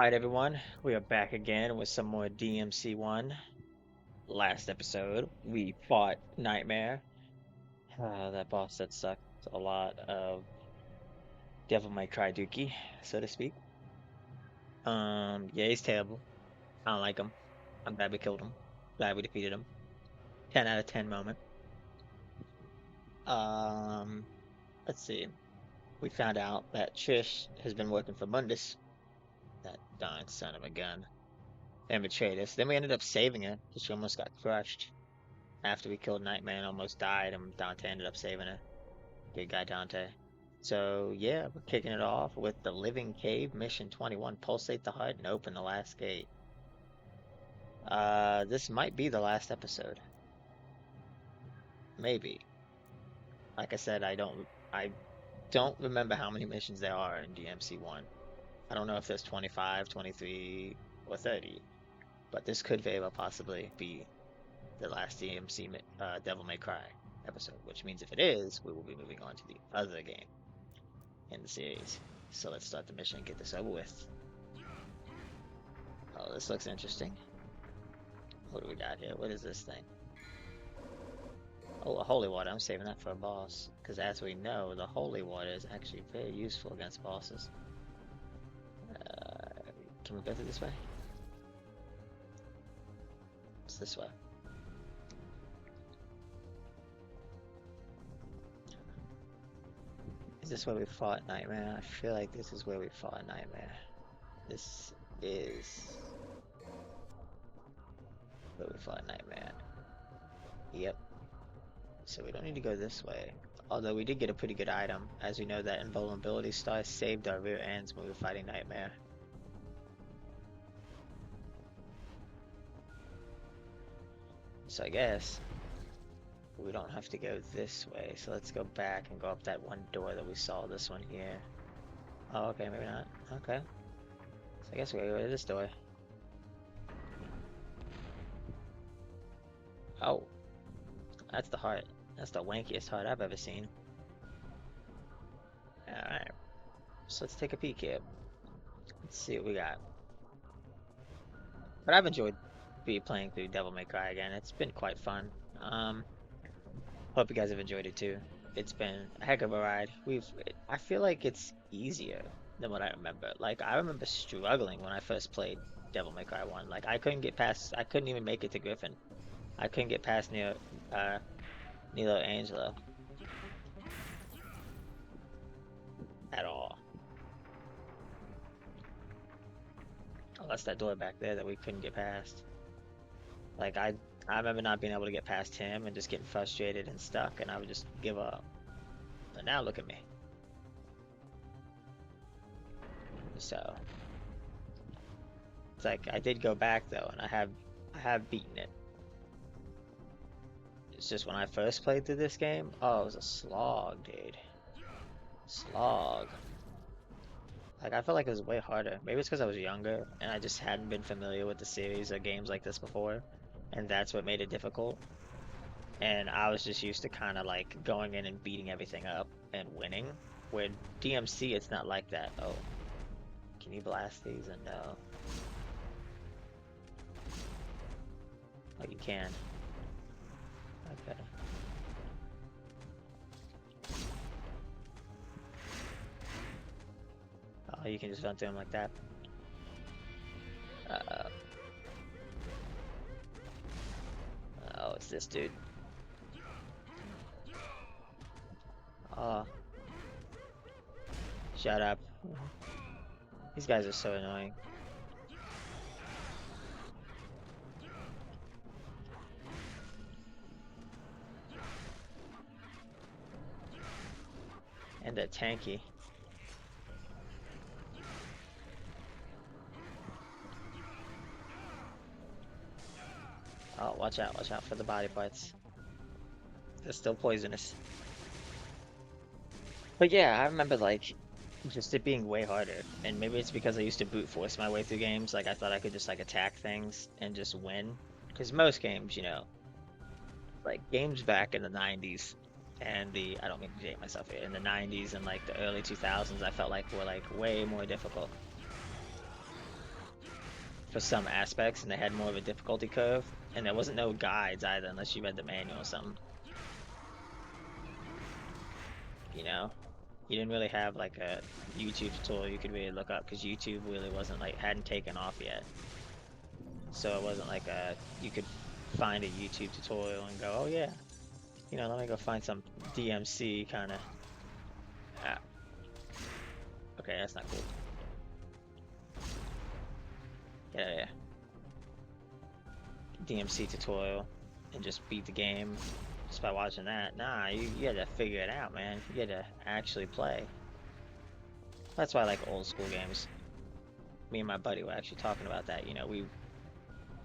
Alright, everyone, we are back again with some more DMC1. Last episode, we fought Nightmare. That boss that sucked a lot of Devil May Cry Dookie, so to speak. Yeah, he's terrible. I don't like him. I'm glad we killed him. Glad we defeated him. 10 out of 10 moment. Um, let's see. We found out that Trish has been working for Mundus, that darn son of a gun, and betrayed us. Then we ended up saving her because she almost got crushed. After we killed Nightmare and almost died, and Dante ended up saving her. Good guy, Dante. So, yeah, we're kicking it off with the Living Cave, Mission 21. Pulsate the heart and open the last gate. This might be the last episode. Maybe. Like I said, I don't remember how many missions there are in DMC1. I don't know if there's 25, 23, or 30, but this could very well possibly be the last DMC Devil May Cry episode, which means if it is, we will be moving on to the other game in the series. So let's start the mission and get this over with. Oh, this looks interesting. What do we got here? What is this thing? Oh, a holy water. I'm saving that for a boss, because as we know, the holy water is actually very useful against bosses. Can we go through this way? It's this way. Is this where we fought Nightmare? I feel like this is where we fought Nightmare. This is where we fought Nightmare. Yep. So we don't need to go this way. Although we did get a pretty good item, as we know that invulnerability star saved our rear ends when we were fighting Nightmare. So I guess we don't have to go this way. So let's go back and go up that one door that we saw. This one here. Oh, okay, maybe not. Okay. So I guess we gotta go to this door. Oh, that's the heart. That's the wankiest heart I've ever seen. Alright, so let's take a peek here. Let's see what we got. But I've enjoyed playing through Devil May Cry again. It's been quite fun. Hope you guys have enjoyed it too. It's been a heck of a ride. I feel like it's easier than what I remember. Like, I remember struggling when I first played Devil May Cry 1. Like, I couldn't even make it to Griffin. I couldn't get past Nilo Angelo at all. Oh, that's that door back there that we couldn't get past. Like, I remember not being able to get past him and just getting frustrated and stuck, and I would just give up. But now look at me. So it's like I did go back though, and I have beaten it. It's just when I first played through this game, oh, it was a slog, dude. Slog. Like, I felt like it was way harder. Maybe it's because I was younger and I just hadn't been familiar with the series or games like this before, and that's what made it difficult. And I was just used to kind of like going in and beating everything up and winning. Where DMC, it's not like that. Oh, can you blast these? And no. Oh, you can. Okay. Oh, you can just run through them like that. Uh, oh, it's this dude. Oh, shut up. These guys are so annoying. And they're tanky. Oh, watch out for the body parts. They're still poisonous. But yeah, I remember like just it being way harder. And maybe it's because I used to brute force my way through games. Like I thought I could just like attack things and just win. Because most games, like games back in the 90s and I don't mean to date myself here, in the 90s and like the early 2000s, I felt like were like way more difficult. for some aspects, and they had more of a difficulty curve, and there wasn't no guides either unless you read the manual or something. You know, you didn't really have like a YouTube tutorial you could really look up because YouTube really wasn't like hadn't taken off yet. So it wasn't like a you could find a YouTube tutorial and go, oh yeah, let me go find some DMC kind of. Ah, okay, that's not cool. Yeah, yeah. DMC tutorial and just beat the game just by watching that. Nah, you had to figure it out, man. You had to actually play. That's why I like old school games. Me and my buddy were actually talking about that.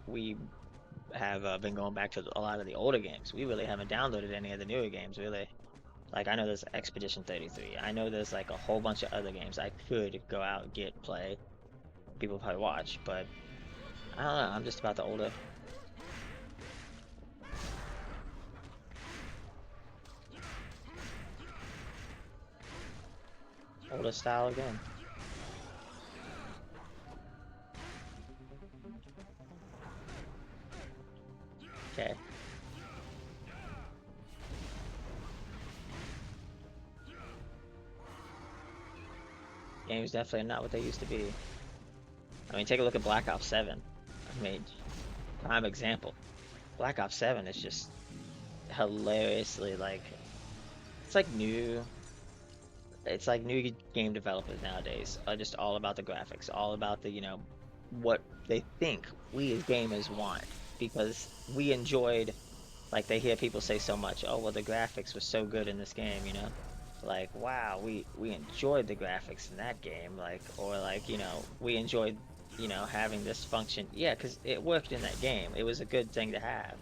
We have been going back to a lot of the older games. We really haven't downloaded any of the newer games, really. Like, I know there's Expedition 33. I know there's like a whole bunch of other games I could go out, get, play. People probably watch, but I don't know. I'm just about the older style again. Okay. Games definitely not what they used to be. I mean, take a look at Black Ops 7. I mean, prime example. Black Ops 7 is just hilariously like it's like new it's like new game developers nowadays are just all about the graphics, all about the, what they think we as gamers want because we enjoyed like they hear people say so much, oh well the graphics were so good in this game, like wow, we enjoyed the graphics in that game, like or like, we enjoyed, having this function. Yeah, because it worked in that game. It was a good thing to have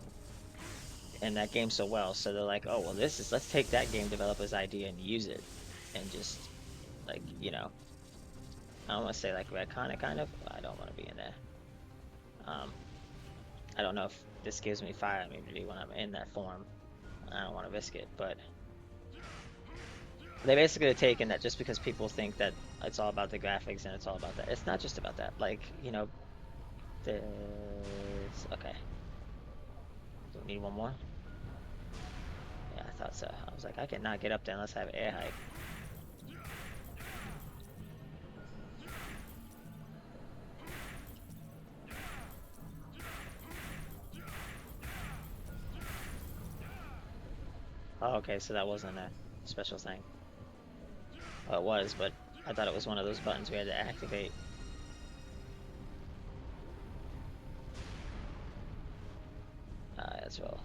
in that game so well. So they're like, oh well, let's take that game developer's idea and use it, and just like, I don't want to say like retcon it kind of. I don't want to be in there. Um, I don't know if this gives me fire immunity when I'm in that form. I don't want to risk it, but they basically are taking that just because people think that it's all about the graphics and it's all about that. It's not just about that. Like, this. Okay. Do we need one more? Yeah, I thought so. I was like, I cannot get up there unless I have air height. Oh, okay, so that wasn't a special thing. Well, it was, but I thought it was one of those buttons we had to activate. As well.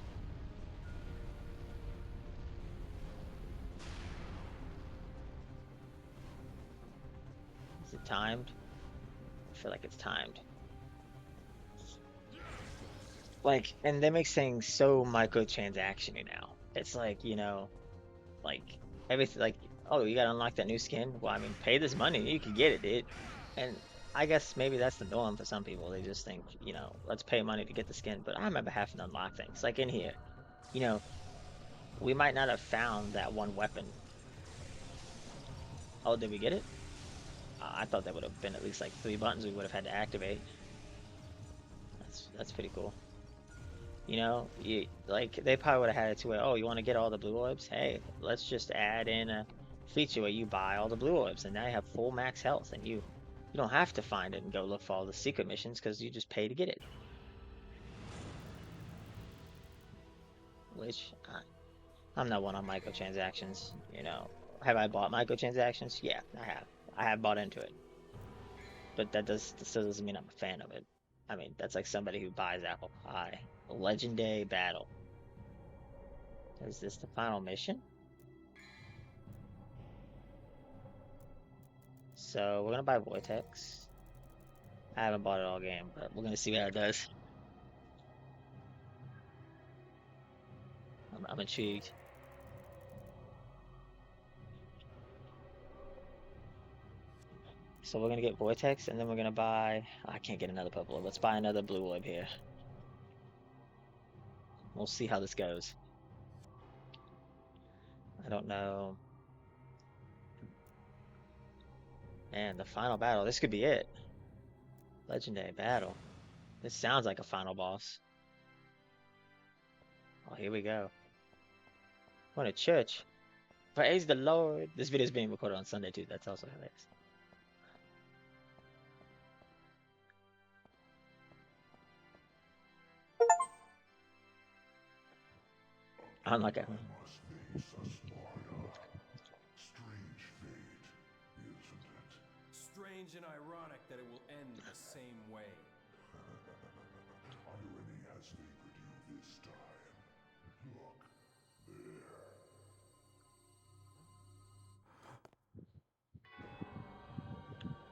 Is it timed? I feel like it's timed. Like, and they make things so microtransaction-y now. It's like, like everything, like, oh, you gotta unlock that new skin. Well, I mean, pay this money, you can get it, dude. And I guess maybe that's the norm for some people. They just think, let's pay money to get the skin. But I remember having to unlock things. Like in here, you know, we might not have found that one weapon. Oh, did we get it? I thought that would have been at least like 3 buttons we would have had to activate. That's pretty cool. You like they probably would have had it to where, oh, you want to get all the blue orbs? Hey, let's just add in a feature where you buy all the blue orbs, and now you have full max health, and you don't have to find it and go look for all the secret missions because you just pay to get it. Which I'm not one on microtransactions. Have I bought microtransactions? Yeah, I have. I have bought into it, but that still doesn't mean I'm a fan of it. I mean, that's like somebody who buys apple pie. Legendary battle. Is this the final mission? So we're gonna buy Vortex. I haven't bought it all game, but we're gonna see how it does. I'm intrigued. So we're gonna get Vortex, and then we're gonna buy. I can't get another purple orb. Let's buy another blue orb here. We'll see how this goes. I don't know. And the final battle. This could be it. Legendary battle. This sounds like a final boss. Oh, here we go. What a church. Praise the Lord. This video is being recorded on Sunday too. That's also hilarious. Unlike a Strange and ironic that it will end the same way. Irony has favored you this time. Look, there.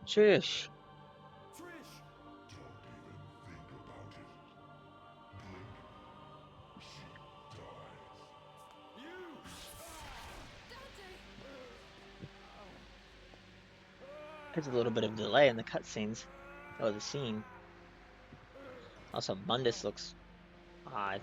Trish. Trish! Don't even think about it. Blink, she dies. You! There's a little bit of delay in the cutscenes. Oh, the scene. Also, Mundus looks odd.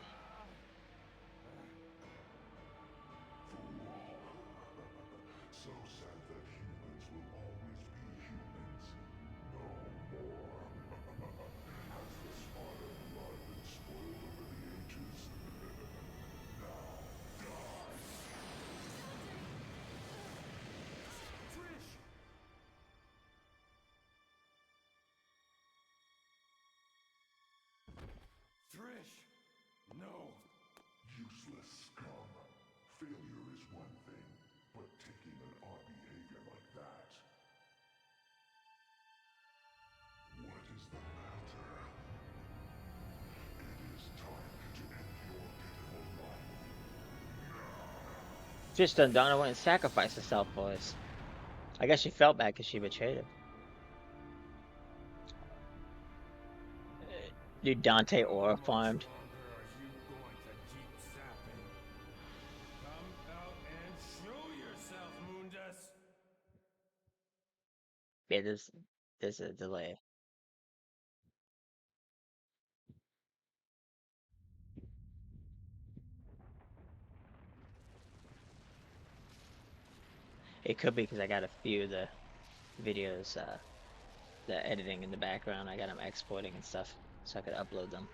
So sad that humans will always be humans. No more. Has the Sparta blood been spoiled over the ages? Now, die! Trish! Trish! No! Useless scum. Failure is one thing, but taking an odd behavior like that. What is the matter? It is time to end your pitiful life. Trish done Donna went and sacrificed herself for us. I guess she felt bad because she betrayed him. Dude, Dante aura farmed. How much longer are you going to keep zapping? Come out and show yourself, Mundus! Yeah, there's a delay. It could be because I got a few of the videos, the editing in the background. I got them exporting and stuff, so I could upload them.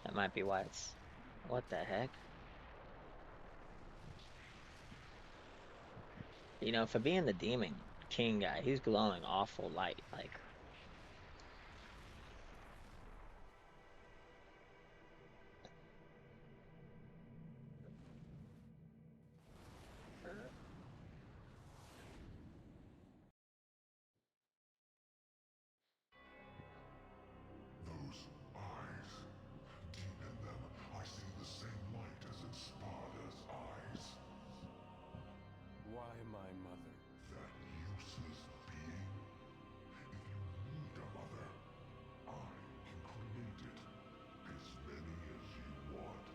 That might be why it's. What the heck? You know, for being the Demon King guy, he's glowing awful light. Like, Those eyes. Deep in them, I see the same light as in Sparta's eyes. Why my mother? That useless being. If you need a mother, I can create it. As many as you want.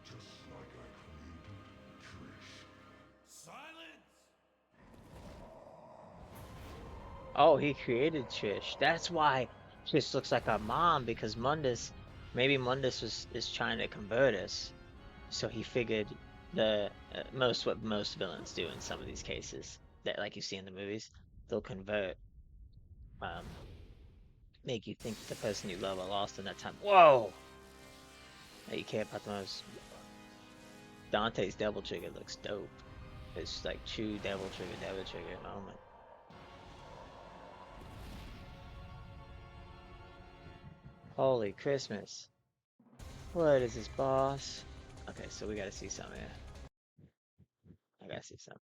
Just like I created Trish. Silence! oh, he created Trish. That's why Trish looks like our mom, because maybe Mundus is trying to convert us. So he figured what most villains do in some of these cases, that like you see in the movies, they'll convert, um, make you think the person you love are lost in that time. Whoa! That you care about the most. Dante's Devil Trigger looks dope. It's like true Devil Trigger moment. Holy Christmas. What is this, boss? Okay, so we gotta see something here. I gotta see something.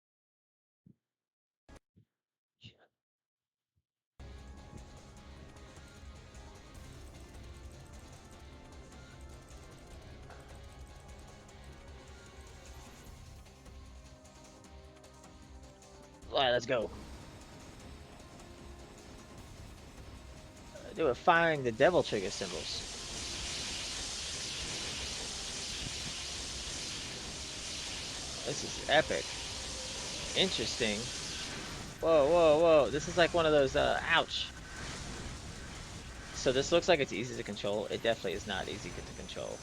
Alright, let's go. They were firing the Devil Trigger symbols. This is epic. Interesting. Whoa, whoa, whoa. This is like one of those, ouch. So this looks like it's easy to control. It definitely is not easy to control.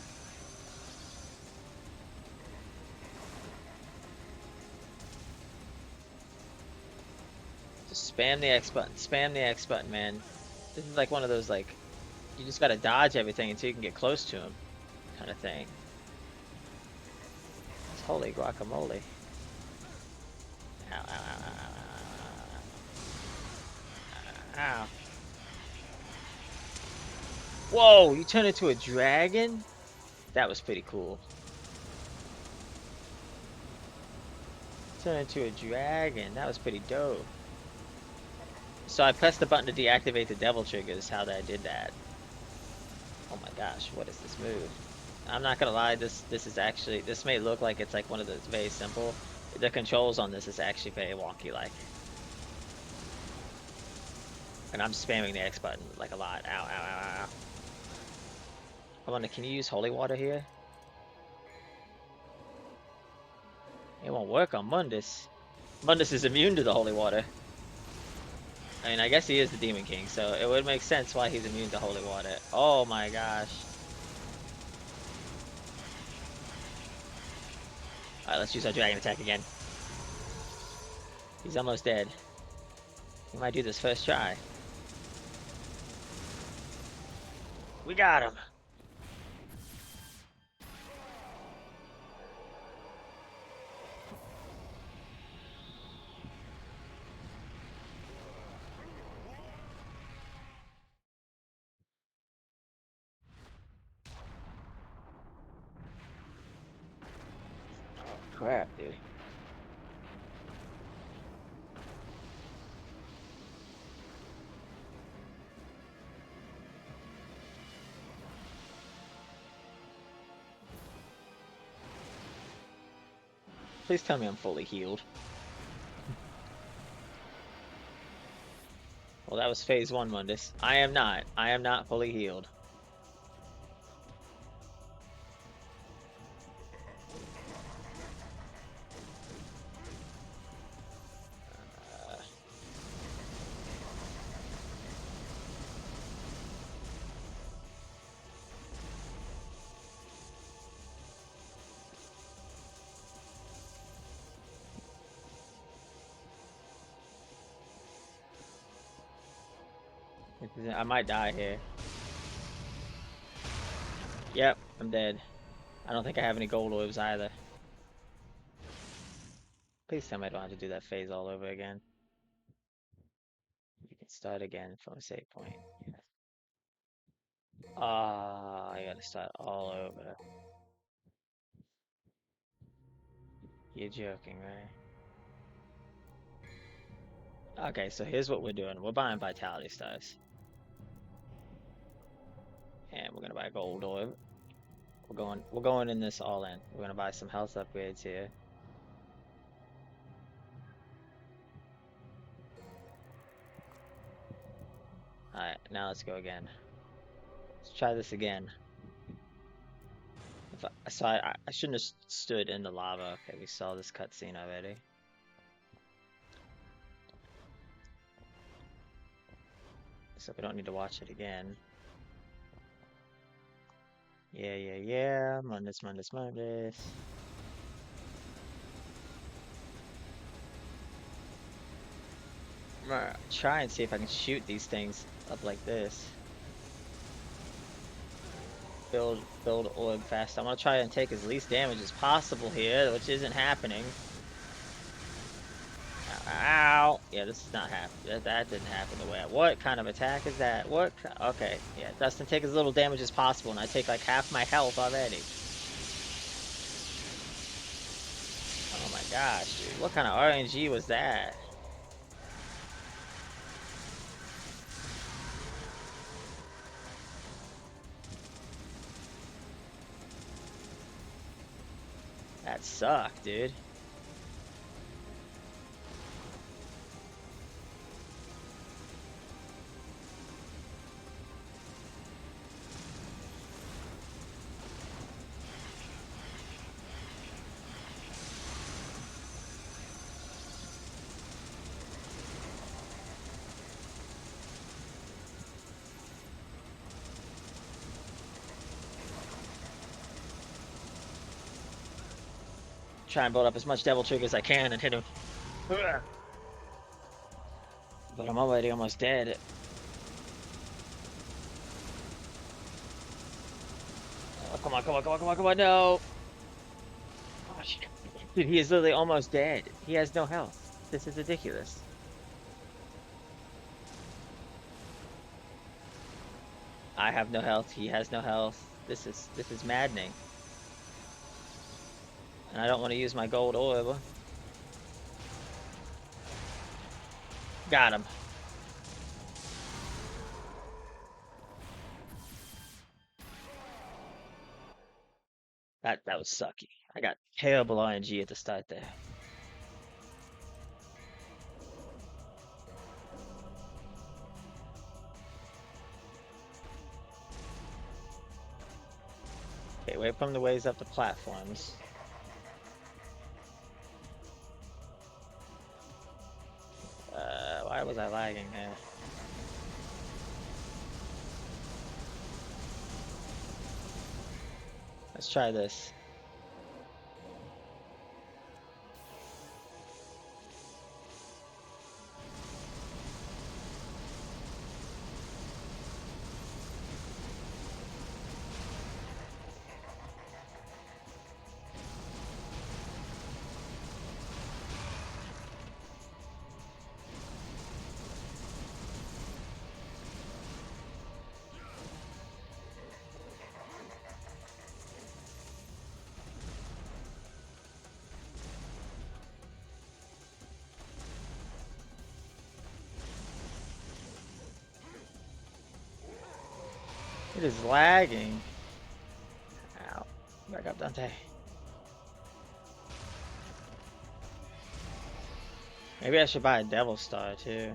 Just spam the X button. Spam the X button, man. This is like one of those, like, You just gotta dodge everything until you can get close to him, kind of thing. It's holy guacamole. Ow, ow, ow, ow, ow, ow. Ow. Whoa, you turn into a dragon? That was pretty cool. Turn into a dragon. That was pretty dope. So I pressed the button to deactivate the devil triggers, how that I did that. Oh my gosh, what is this move? I'm not gonna lie, this is actually, this may look like it's like one of the very simple. The controls on this is actually very wonky like. And I'm spamming the X button like a lot. Ow, ow, ow, ow. I wonder, can you use holy water here? It won't work on Mundus. Mundus is immune to the holy water. I mean, I guess he is the Demon King, so it would make sense why he's immune to holy water. Oh my gosh. Alright, let's use our dragon attack again. He's almost dead. We might do this first try. We got him. Oh crap, dude. Please tell me I'm fully healed. Well, that was phase 1, Mundus. I am not. I am not fully healed. I might die here. Yep, I'm dead. I don't think I have any gold orbs either. Please tell me I don't have to do that phase all over again. You can start again from a save point. Ah, I gotta start all over. You're joking, right? Okay, so here's what we're doing. We're buying vitality stars. And we're gonna buy a gold orb. We're going in this all in. We're gonna buy some health upgrades here. Alright, now let's go again. Let's try this again. So I shouldn't have stood in the lava. Okay, we saw this cutscene already. So we don't need to watch it again. Yeah, yeah, yeah. Mundus, Mundus, Mundus. I'm gonna try and see if I can shoot these things up like this. Build orb fast. I'm gonna try and take as least damage as possible here, which isn't happening. Ow! Yeah, this is not happening. That didn't happen the way. What kind of attack is that? What? Okay, yeah. Dustin, take as little damage as possible, and I take like half my health already. Oh my gosh, dude! What kind of RNG was that? That sucked, dude. Try and build up as much devil trigger as I can and hit him. But I'm already almost dead. come on, come on, come on, come on, come on, no! Oh, shit. Dude, he is literally almost dead. He has no health. This is ridiculous. I have no health. He has no health. This is maddening. And I don't want to use my gold orb. Got him. That was sucky. I got terrible RNG at the start there. Okay, wait for him to raise up the platforms. Why was I lagging there? Let's try this. It is lagging. Ow. Back up, Dante. Maybe I should buy a Devil Star too.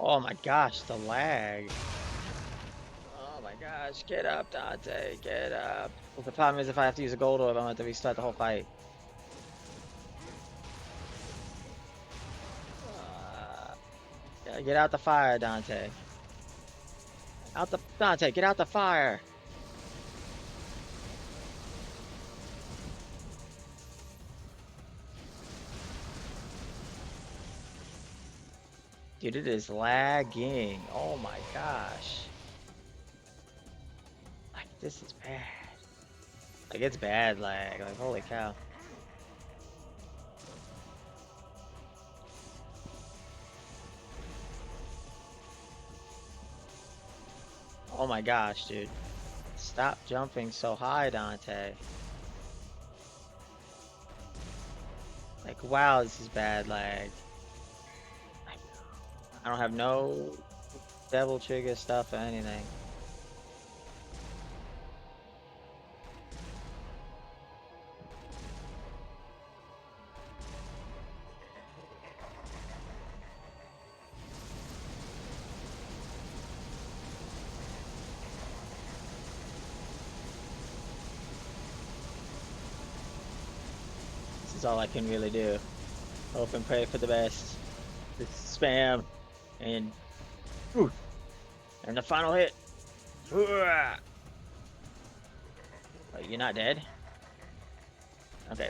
Oh my gosh, the lag. Oh my gosh, get up, Dante, get up. Well, the problem is if I have to use a gold orb, I'm gonna have to restart the whole fight. Yeah, get out the fire, Dante. Dante, get out the fire. Dude, it is lagging. Oh my gosh. Like, this is bad. Like, it's bad lag. Like, holy cow. Oh my gosh, dude. Stop jumping so high, Dante. Like, wow, this is bad lag. I don't have no devil trigger stuff or anything. This is all I can really do. Hope and pray for the best. Just spam and ooh, and the final hit. Ooh. Wait, you're not dead? Okay.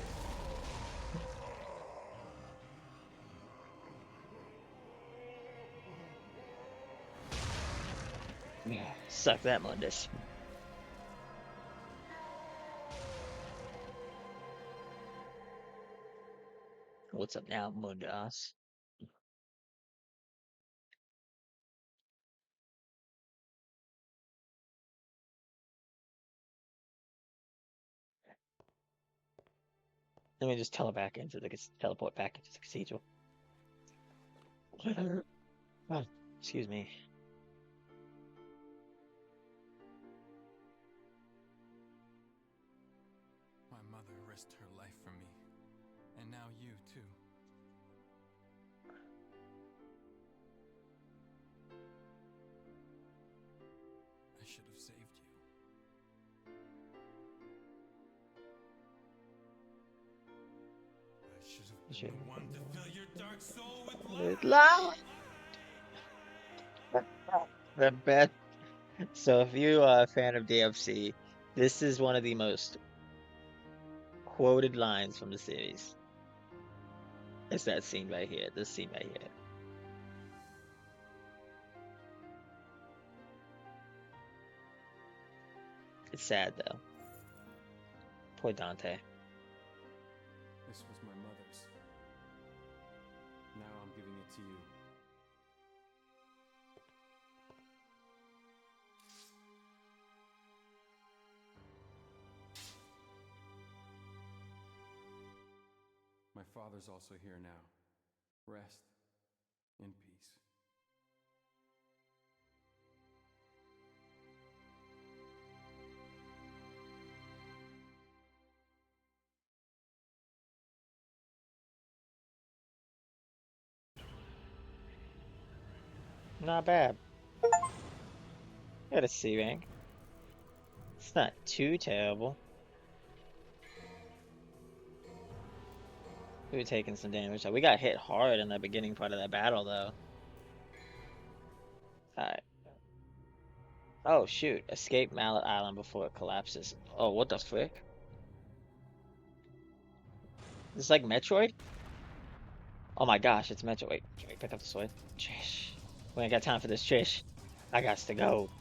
Yeah. Suck that, Mundus. What's up now, Mundus? Let me just teleport back into the cathedral. Oh, excuse me. My mother risked her life for me, and now you too. I should have saved you. I should have You want to fill your dark soul with With light? love. The best. So if you are a fan of DFC, this is one of the most quoted lines from the series. It's that scene right here. This scene right here. It's sad though. Poor Dante. This was my mother's. Now I'm giving it to you. My father's also here now. Rest in peace. Not bad. Got a C rank. It's not too terrible. We were taking some damage. We got hit hard in the beginning part of that battle though. Alright. Oh shoot. Escape Mallet Island before it collapses. Oh, what the frick? It's like Metroid? Oh my gosh, it's Metroid. Wait, can we pick up the sword? Trish. We ain't got time for this, Trish. I got to go.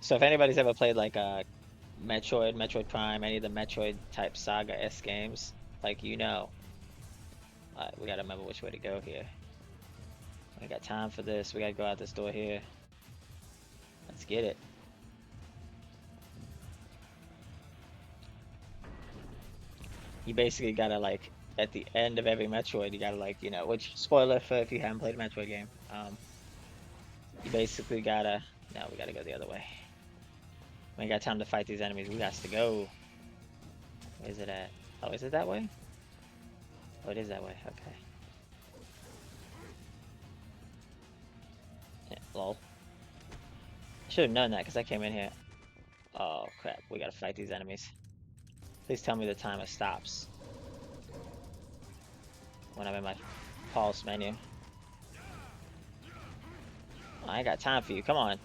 So if anybody's ever played like Metroid, Metroid Prime, any of the Metroid type Saga S games, like you know. Alright, we gotta remember which way to go here. We ain't got time for this. We gotta go out this door here. Let's get it. You basically gotta like at the end of every Metroid, you gotta like, you know, which spoiler for if you haven't played a Metroid game. You basically gotta no, we gotta go the other way. We ain't got time to fight these enemies. We got to go. Where's it at? Oh, is it that way? Oh, it is that way. Okay. Yeah, lol. I should have known that because I came in here. Oh crap, we gotta fight these enemies. Please tell me the timer stops when I'm in my pulse menu. Oh, I ain't got time for you. Come on.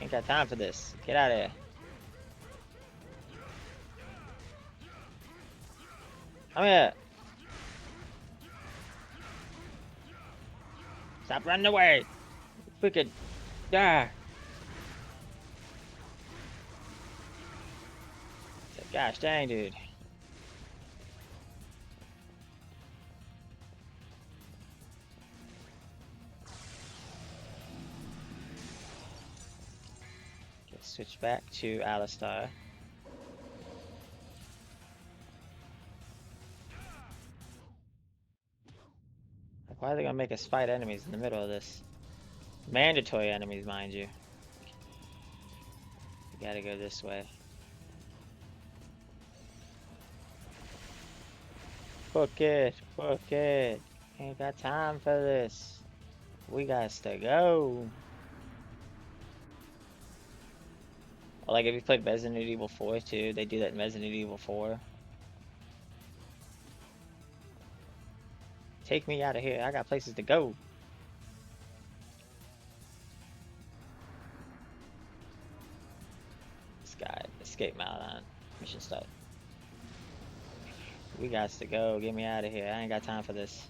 Ain't got time for this. Get out of here. Come here. Stop running away. Freaking. Ah. Gosh dang, dude. Let's switch back to Alistar. Like, why are they gonna make us fight enemies in the middle of this? Mandatory enemies, mind you. We gotta go this way. Book it, book it. Ain't got time for this. We got to go. Like if you played Resident Evil 4 too, they do that in Resident Evil 4. Take me out of here. I got places to go. This guy, escape Maladon. Mission start. We got to go. Get me out of here. I ain't got time for this.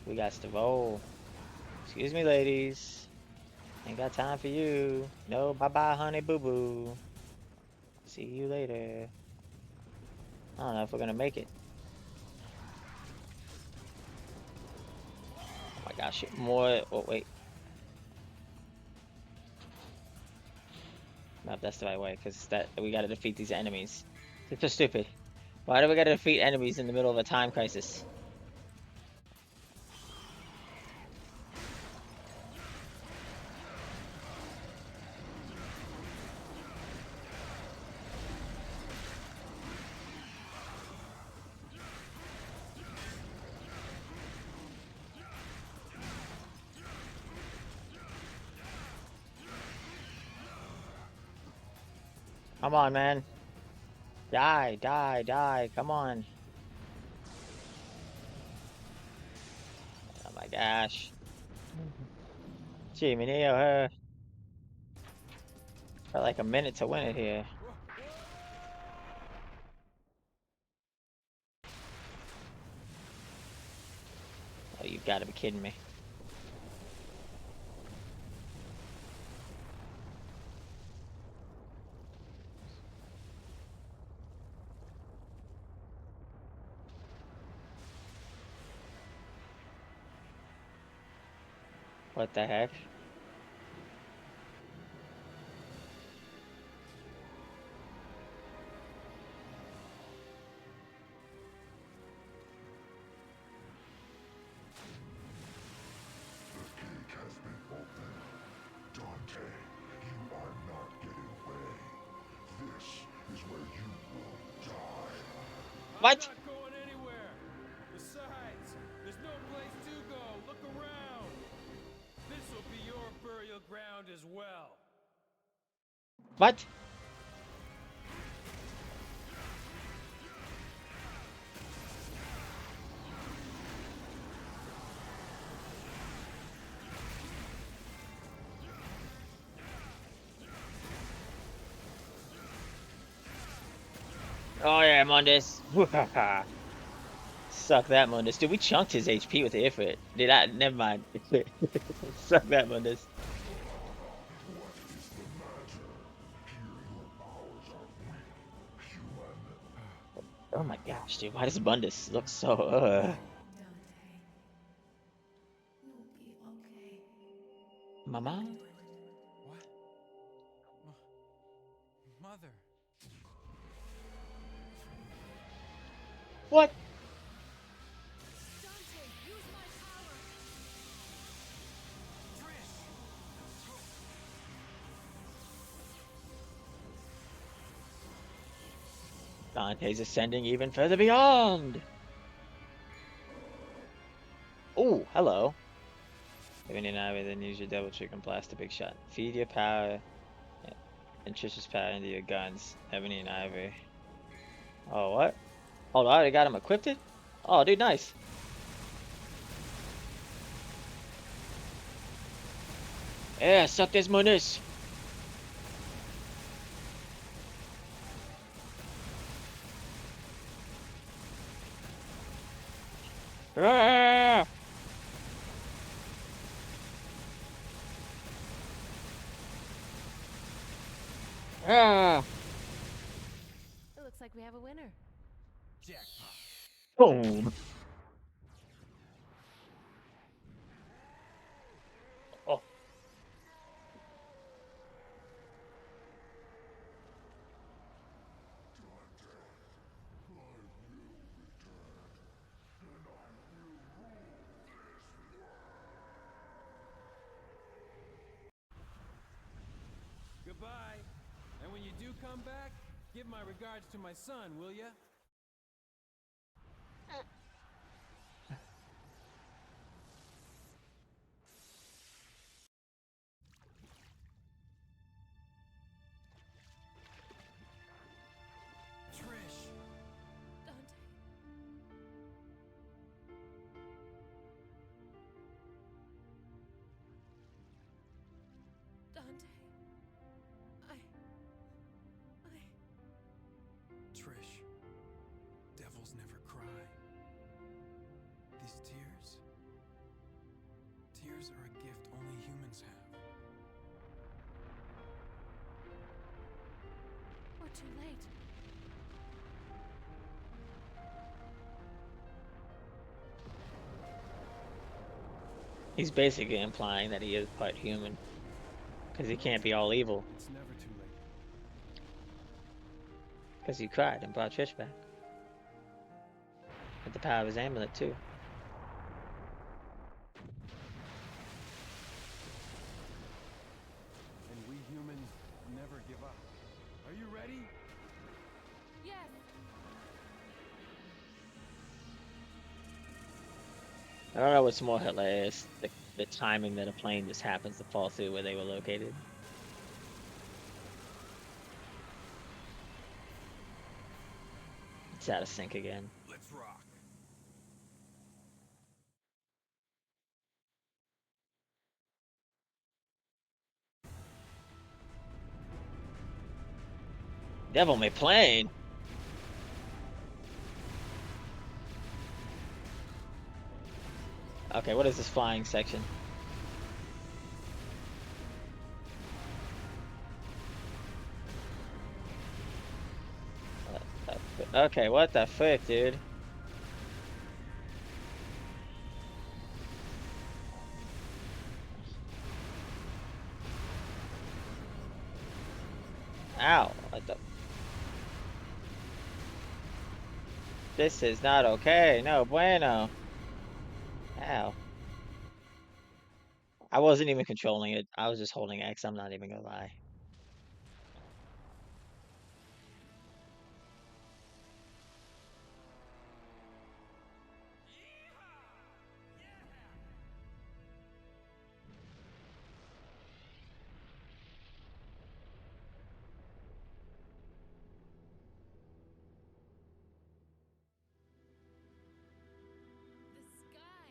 We got to roll. Excuse me, ladies. Ain't got time for you. No, bye-bye, honey boo-boo. See you later. I don't know if we're gonna make it. Oh my gosh, more. Oh, wait. No, that's the right way, because that we gotta defeat these enemies. It's so stupid. Why do we gotta defeat enemies in the middle of a time crisis? Come on, man. Die, die, die. Come on. Oh my gosh. Jimmy Neal, her. Got like a minute to win it here. Oh, you've got to be kidding me. What the heck? The gate has been opened. Dante, you are not getting away. This is where you will die. I'm What? not going anywhere. Besides, there's no place to go. Look around. This will be your burial ground as well. What? Oh yeah, Mundus. Suck that, Mundus. Dude, we chunked his HP with the effort. Did I? Never mind. Suck that, Mundus. What is the matter? Here your powers are weak, human. Oh my gosh, dude. Why does Mundus look so? Dante, you'll be okay. Mama? What? Mother. What? Dante, use my power. Trish. Dante's ascending even further beyond. Oh, hello. Having an ivy, then use your double trick and blast a big shot. Feed your power and Trish's power into your guns. Ebony and Ivory. Oh, what? Hold on, I got him equipped? Oh, dude, nice. Yeah, suck this Mundus. Ah! Ah! It looks like we have a winner. Jackpot. Boom. Oh, Goodbye. And when you do come back, give my regards to my son, will ya? Trish. Dante. Dante. I. Trish. Devils never cry. These tears. Tears are a gift only humans have. We're too late. he's basically implying that he is part human because he can't be all evil It's never too late. because he cried and brought Trish back with the power of his amulet too. And we humans never give up. Are you ready? Yes. I don't know what's more hilarious, the timing that a plane just happens to fall through where they were located. It's out of sync again. Let's rock. Devil May Plane. Okay, what is this flying section? Okay, what the frick, dude? Ow. What the? This is not okay. No bueno. Ow. I wasn't even controlling it. I was just holding X. I'm not even gonna lie. The sky.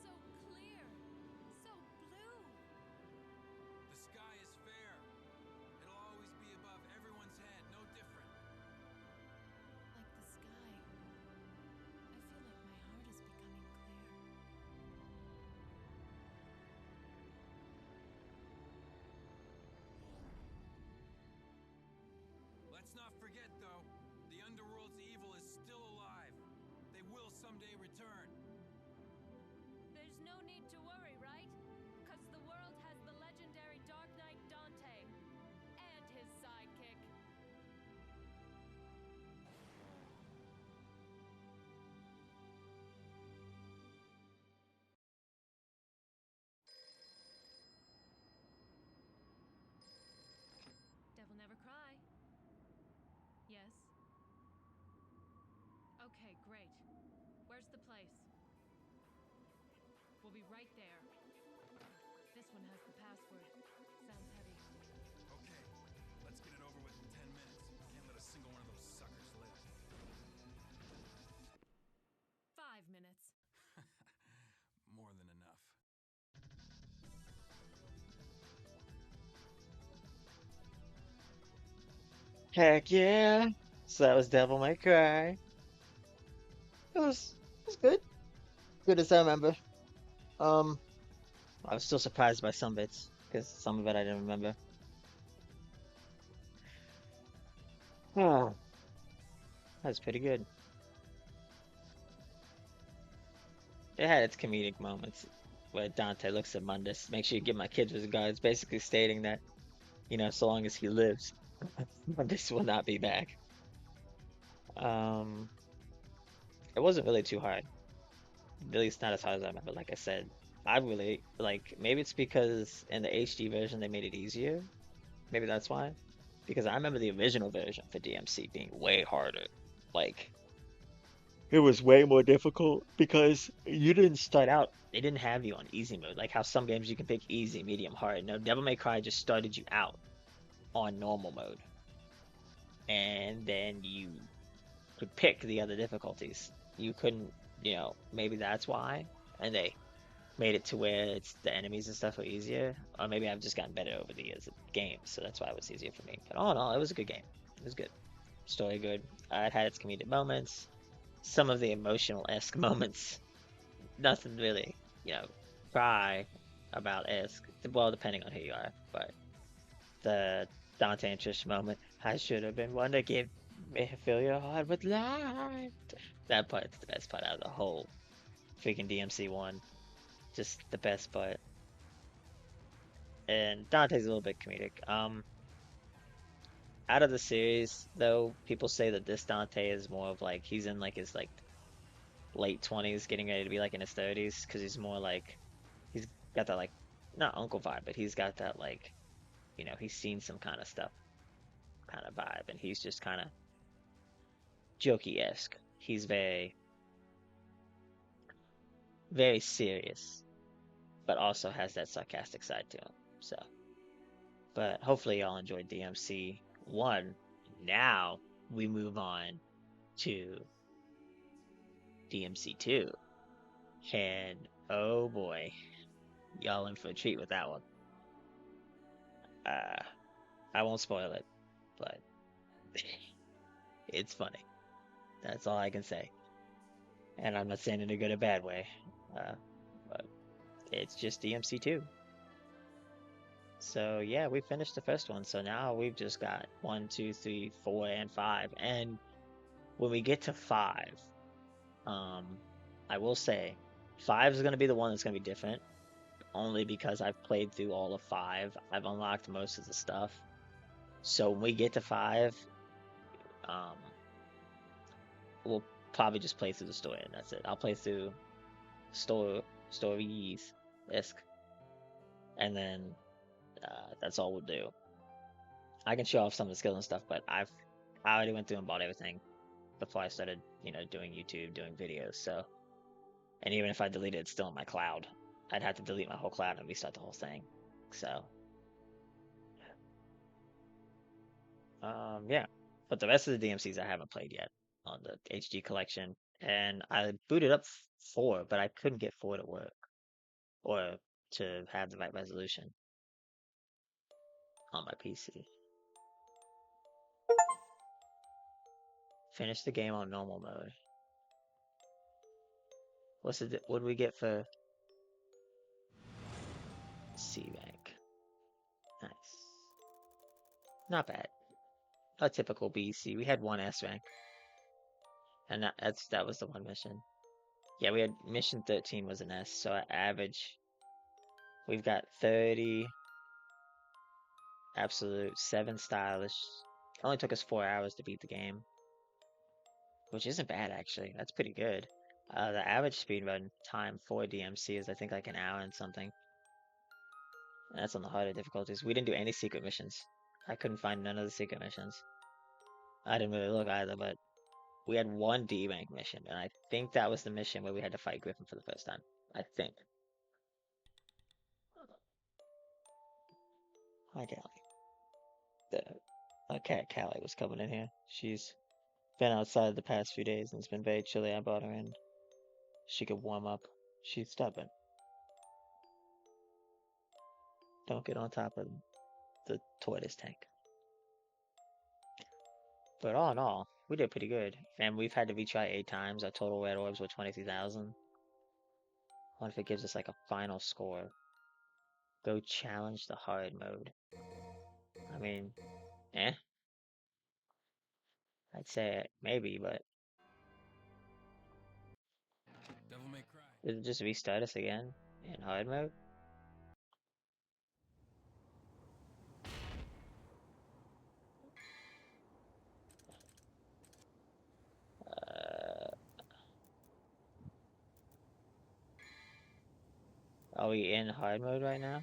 So clear. So blue. The sky is fair. It'll always be above everyone's head, no different. Like the sky. I feel like my heart is becoming clear. Let's not forget, though, the Underworld's evil is still alive. They will someday return. There's no need to worry, right? Because the world has the legendary Dark Knight Dante. And his sidekick. Devil never cry. Yes? Okay, great. Where's the place? We'll be right there. This one has the password. Sounds heavy. Okay, let's get it over with in 10 minutes. Can't let a single one of those suckers live. 5 minutes. More than enough. Heck yeah. So that was Devil May Cry. It was good. Good as I remember. Um, I was still surprised by some bits because some of it I didn't remember. Oh, that was pretty good. It had its comedic moments where Dante looks at Mundus, make sure you give my kids his guards, basically stating that, so long as he lives, Mundus will not be back. Um, it wasn't really too hard. At least not as hard as I remember. Like I said, I really like maybe it's because in the HD version they made it easier. Maybe that's why. Because I remember the original version for DMC being way harder. Like it was way more difficult because you didn't start out. They didn't have you on easy mode, like how some games you can pick easy, medium, hard. No, Devil May Cry just started you out on normal mode, and then you could pick the other difficulties. You couldn't, maybe that's why. And they made it to where it's the enemies and stuff were easier. Or maybe I've just gotten better over the years at games, so that's why it was easier for me. But all in all, it was a good game. It was good. Story good. It had its comedic moments. Some of the emotional esque moments. Nothing really, cry about esque. Well, depending on who you are. But the Dante and Trish moment. I should have been one to give me fill your heart with light. That part's the best part out of the whole freaking DMC one. Just the best part. And Dante's a little bit comedic. Out of the series, though, people say that this Dante is more of like he's in like his like late 20s, getting ready to be like in his 30s, because he's more like he's got that like not uncle vibe, but he's got that like he's seen some kind of stuff kind of vibe, and he's just kind of jokey esque. He's very very serious, but also has that sarcastic side to him. So, but hopefully y'all enjoyed DMC one. Now we move on to DMC2. And oh boy, y'all in for a treat with that one. Uh, I won't spoil it, but it's funny. That's all I can say. And I'm not saying in a good or bad way. Uh, but it's just DMC2. So yeah, we finished the first one. So now we've just got one, two, three, four, and five. And when we get to five, um, I will say five is gonna be the one that's gonna be different, only because I've played through all of five. I've unlocked most of the stuff. So when we get to five, um, we'll probably just play through the story and that's it. I'll play through stories esque, and then that's all we'll do. I can show off some of the skills and stuff, but I already went through and bought everything before I started, doing YouTube, doing videos. So, and even if I delete it, it's still in my cloud. I'd have to delete my whole cloud and restart the whole thing. So, yeah. But the rest of the DMCs I haven't played yet on the HD collection, and I booted up four, but I couldn't get four to work or to have the right resolution on my PC. Finish the game on normal mode. What do we get for C rank? Nice. Not bad. A typical BC. We had one S rank, and that was the one mission. Yeah, we had mission 13 was an S, so at average we've got 30 absolute, 7 stylish. It only took us 4 hours to beat the game, which isn't bad actually. That's pretty good. The average speedrun time for DMC is I think like an hour and something. And that's on the harder difficulties. We didn't do any secret missions. I couldn't find none of the secret missions. I didn't really look either, but we had one D rank mission, and I think that was the mission where we had to fight Griffin for the first time. I think. Hi, Callie. The cat Callie was coming in here. She's been outside the past few days, and it's been very chilly. I brought her in. She could warm up. She's stubborn. Don't get on top of the tortoise tank. But all in all, we did pretty good. And we've had to retry 8 times. Our total red orbs were 23,000. I wonder if it gives us like a final score. Go challenge the hard mode. I mean, eh? I'd say maybe, but Devil May Cry. did it just restart us again in hard mode? Uh, are we in hard mode right now?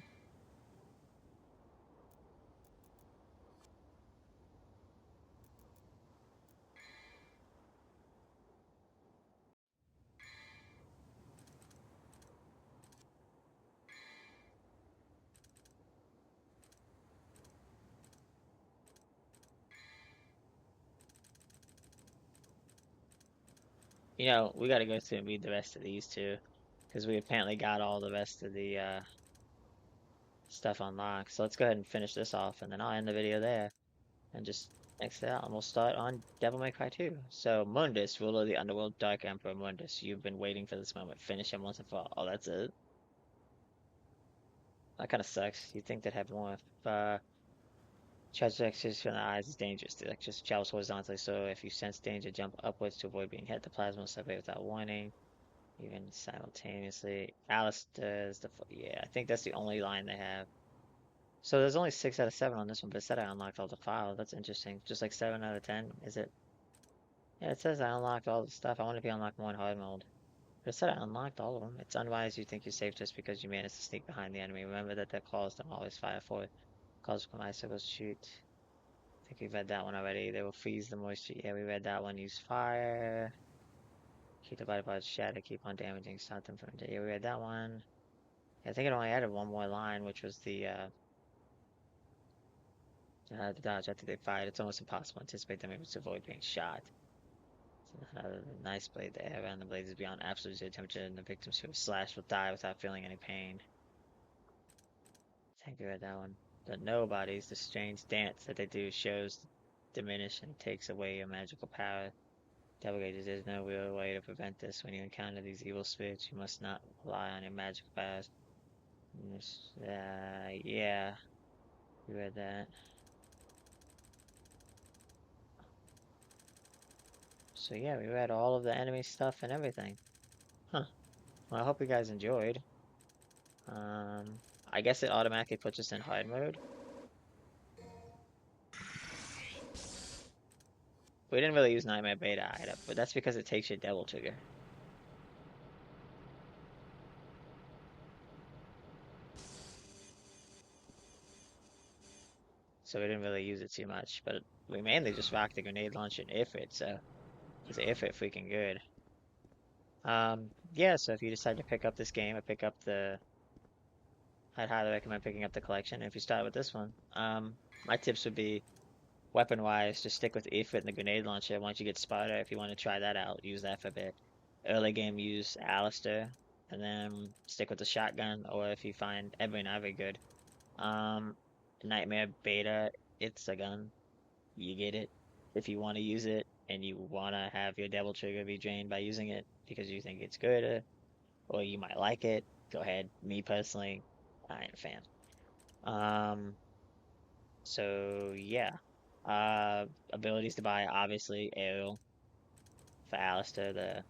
We gotta go through and read the rest of these too, because we apparently got all the rest of the stuff unlocked. So let's go ahead and finish this off, and then I'll end the video there and just exit out, and we'll start on Devil May Cry 2. So Mundus, ruler of the Underworld, Dark Emperor Mundus, you've been waiting for this moment. Finish him once and for all. Oh, that's it. That kind of sucks. You'd think they'd have more. Charge electricity from the eyes is dangerous. The electricity travels horizontally, so if you sense danger, jump upwards to avoid being hit. The plasma will separate without warning, even simultaneously. Alice does yeah, I think that's the only line they have. So there's only 6 out of 7 on this one, but it said I unlocked all the files. That's interesting. Just like 7 out of 10, is it? Yeah, it says I unlocked all the stuff. I wonder if you unlocked more in hard mode. But it said I unlocked all of them. It's unwise you think you're safe just because you managed to sneak behind the enemy. Remember that their claws don't always fire forward. Claws become icicles, shoot. I think we read that one already. They will freeze the moisture. Yeah, we read that one. Use fire. Keep the body parts shatter. Keep on damaging. Stop them from. Yeah, we read that one. Yeah, I think it only added one more line, which was the dodge after they fired. It's almost impossible to anticipate them able to avoid being shot. Nice blade there. Around the blades is beyond absolute zero temperature, and the victims who are slashed will die without feeling any pain. I think we read that one. The nobodies, the strange dance that they do shows diminish and takes away your magical power. Devil Gages, there's no real way to prevent this. When you encounter these evil spirits, you must not rely on your magical powers. Yeah, we read that. So yeah, we read all of the enemy stuff and everything. Huh. Well, I hope you guys enjoyed. I guess it automatically puts us in hard mode. We didn't really use Nightmare Beta either, but that's because it takes your Devil Trigger. So we didn't really use it too much, but we mainly just rocked the grenade launcher and Ifrit, so it's Ifrit freaking good. Yeah, so if you decide to pick up this game or pick up I'd highly recommend picking up the collection. If you start with this one, my tips would be weapon-wise, just stick with Ifrit and the grenade launcher. Once you get Sparta, if you want to try that out, use that for a bit. Early game, use Alistair, and then stick with the shotgun, or if you find Ebony and Ivy good. Nightmare Beta, it's a gun. You get it. If you want to use it, and you want to have your Devil Trigger be drained by using it because you think it's good, or you might like it, go ahead. Me personally, I ain't a fan. So yeah. Abilities to buy, obviously, Aerial for Alistair, the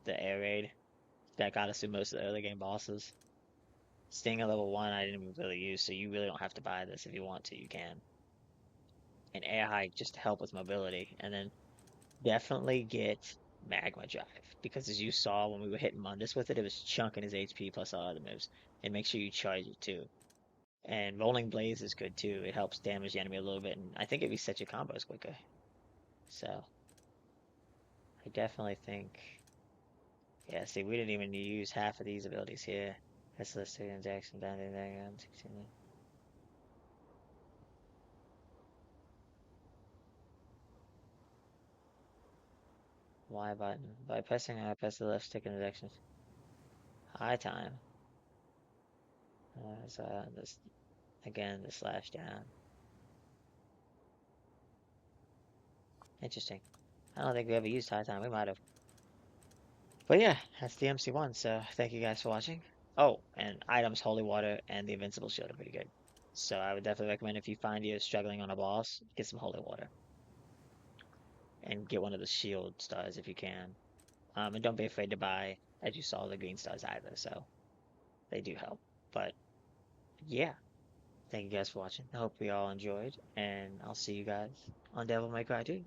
air raid. That got us through most of the early game bosses. Sting at level 1 I didn't really use, so you really don't have to buy this. If you want to, you can. And Air Hike just to help with mobility. And then definitely get Magma Drive, because as you saw when we were hitting Mundus with it, it was chunking his HP plus all other moves. And make sure you charge it too. And Rolling Blaze is good too. It helps damage the enemy a little bit, and I think it resets your combos quicker. So, I definitely think... Yeah, see, we didn't even use half of these abilities here. That's listed in Jackson, Dante, 16. Y button. By pressing I press the left stick in the directions. High time. This again, the slash down. Interesting. I don't think we ever used high time. We might have. But yeah, that's the MC1. So thank you guys for watching. Oh, and items, Holy Water, and the Invincible Shield are pretty good. So I would definitely recommend, if you find you're struggling on a boss, get some Holy Water. And get one of the shield stars if you can. And don't be afraid to buy, as you saw, the green stars either. So they do help. But yeah, thank you guys for watching. I hope we all enjoyed, and I'll see you guys on Devil May Cry 2.